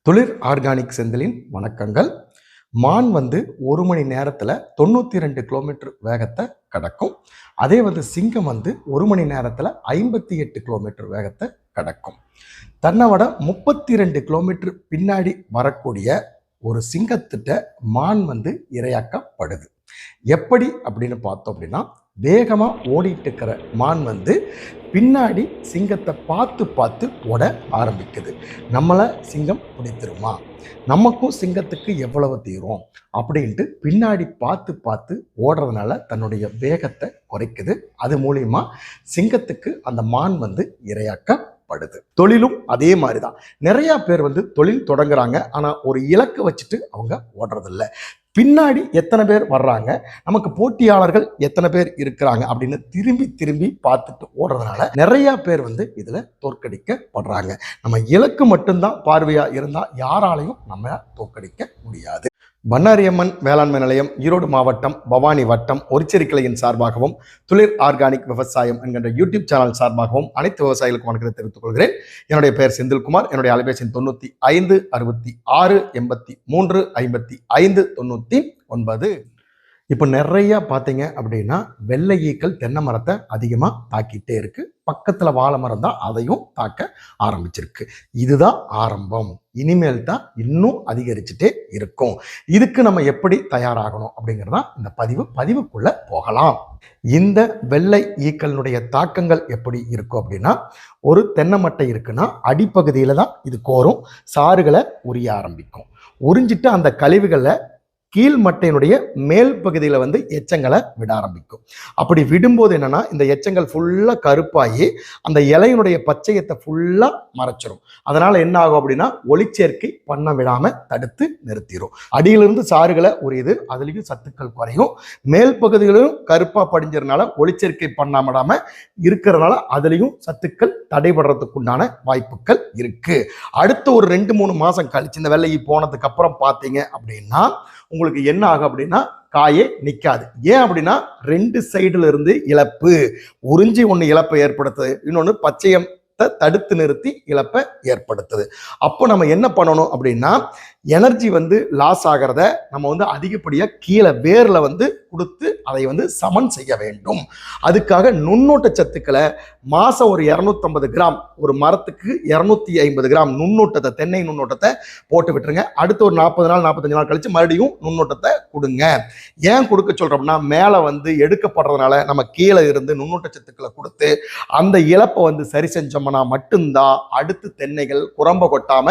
துளிர் ஆர்கானிக் செந்திலின் வணக்கங்கள். மான் ஒரு மணி நேரத்தில் 92 கிலோமீட்டர் வேகத்தை கடக்கும். அதே சிங்கம் ஒரு மணி நேரத்தில் 58 கிலோமீட்டர் வேகத்தை கடக்கும். தன்னை விட 32 கிலோமீட்டர் பின்னாடி வரக்கூடிய ஒரு சிங்கத்திட்ட மான் இரையாக்கப்படுது. எப்படி அப்படின்னு பார்த்தோம் அப்படின்னா, வேகமாக ஓடிட்டு இருக்கிற மான் பின்னாடி சிங்கத்தை பார்த்து பார்த்து ஓட ஆரம்பிக்குது. நம்மளை சிங்கம் பிடித்திருமா, நமக்கும் சிங்கத்துக்கு எவ்வளவு தீரும் அப்படின்ட்டு பின்னாடி பார்த்து பார்த்து ஓடுறதுனால தன்னுடைய வேகத்தை குறைக்குது. அது மூலியமா சிங்கத்துக்கு அந்த மான் இரையாக்கப்படுது. தொழிலும் அதே மாதிரி தான். நிறைய பேர் தொழில் தொடங்குறாங்க, ஆனால் ஒரு இலக்கு வச்சுட்டு அவங்க ஓடுறதில்ல. பின்னாடி எத்தனை பேர் வர்றாங்க, நமக்கு போட்டியாளர்கள் எத்தனை பேர் இருக்கிறாங்க அப்படின்னு திரும்பி திரும்பி பார்த்துட்டு ஓடுறதுனால நிறைய பேர் இதுல தோற்கடிக்கப்படுறாங்க. நம்ம இலக்கு மட்டும்தான் பார்வையா இருந்தா யாராலையும் நம்ம தோற்கடிக்க முடியாது. பண்ணாரியம்மன் வேளாண்மை நிலையம், ஈரோடு மாவட்டம், பவானி வட்டம், ஒரிச்சேரி கிளையின் சார்பாகவும் துளிர் ஆர்கானிக் விவசாயம் என்கின்ற யூடியூப் சேனல் சார்பாகவும் அனைத்து விவசாயிகளுக்கும் வணக்கத்தை தெரிவித்துக் கொள்கிறேன். என்னுடைய பெயர் செந்தில்குமார். என்னுடைய அலைபேசி 95 66 83 55 99. இப்போ நிறைய பார்த்தீங்க அப்படின்னா வெள்ளை ஈக்கள் தென்னை மரத்தை அதிகமாக தாக்கிட்டே இருக்கு. பக்கத்தில் வாழை மரம் தான் அதையும் தாக்க ஆரம்பிச்சிருக்கு. இதுதான் ஆரம்பம். இனிமேல் தான் இன்னும் அதிகரிச்சுட்டே இருக்கும். இதுக்கு நம்ம எப்படி தயாராகணும் அப்படிங்கிறதா இந்த பதிவுக்குள்ள போகலாம். இந்த வெள்ளை ஈக்களினுடைய தாக்கங்கள் எப்படி இருக்கும் அப்படின்னா, ஒரு தென்னை மட்டை இருக்குன்னா அடிப்பகுதியில தான் இது கோரும், சாறுகளை உரிய ஆரம்பிக்கும். உறிஞ்சிட்டு அந்த கழிவுகளை கீழ் மட்டையினுடைய மேல் பகுதியில் எச்சங்களை விட ஆரம்பிக்கும். அப்படி விடும்போது என்னன்னா, இந்த எச்சங்கள் ஃபுல்லாக கருப்பாகி அந்த இலையினுடைய பச்சையத்தை ஃபுல்லாக மறைச்சிரும். அதனால என்ன ஆகும் அப்படின்னா, ஒளிச்சேர்க்கை பண்ண விடாம தடுத்து நிறுத்திடும். அடியிலிருந்து சாறுகளை உரியுது, அதுலேயும் சத்துக்கள் குறையும். மேல் பகுதிகளிலும் கருப்பா படிஞ்சதுனால ஒளிச்சேர்க்கை பண்ண விடாம இருக்கிறதுனால அதுலேயும் சத்துக்கள் தடைபடுறதுக்குண்டான வாய்ப்புகள் இருக்கு. அடுத்த ஒரு 2-3 மாசம் கழிச்சு இந்த வெள்ளை போனதுக்கு அப்புறம் பார்த்தீங்க அப்படின்னா உங்களுக்கு என்ன ஆகும் அப்படின்னா, காயே நிற்காது. ஏன் அப்படின்னா, 2 சைடுல இருந்து இழப்பு, உறிஞ்சி ஒன்று இழப்பை ஏற்படுத்துது, இன்னொன்று பச்சையம் தடுத்து நிறுத்தி இழப்பை ஏற்படுத்துது. அப்போ நம்ம என்ன பண்ணணும் அப்படின்னா, எனர்ஜி லாஸ் ஆகிறத நம்ம அதிகப்படியாக கீழே வேர்ல கொடுத்து அதை சமன் செய்ய வேண்டும். அதுக்காக நுண்ணூட்ட சத்துக்களை மாசம் ஒரு 250 கிராம், ஒரு மரத்துக்கு 250 கிராம் நுண்ணூட்டத்தை, தென்னை நுண்ணூட்டத்தை போட்டு விட்டுருங்க. அடுத்து ஒரு 40 நாள் 45 நாள் கழிச்சு மறுபடியும் நுண்ணூட்டத்தை கொடுங்க. ஏன் கொடுக்க சொல்றோம்னா, மேலே எடுக்கப்படுறதுனால நம்ம கீழே இருந்து நுண்ணூட்ட சத்துக்களை கொடுத்து அந்த இழப்பை சரி செஞ்சோம்னா மட்டும்தான் அடுத்து தென்னைகள் குரம்ப கொட்டாம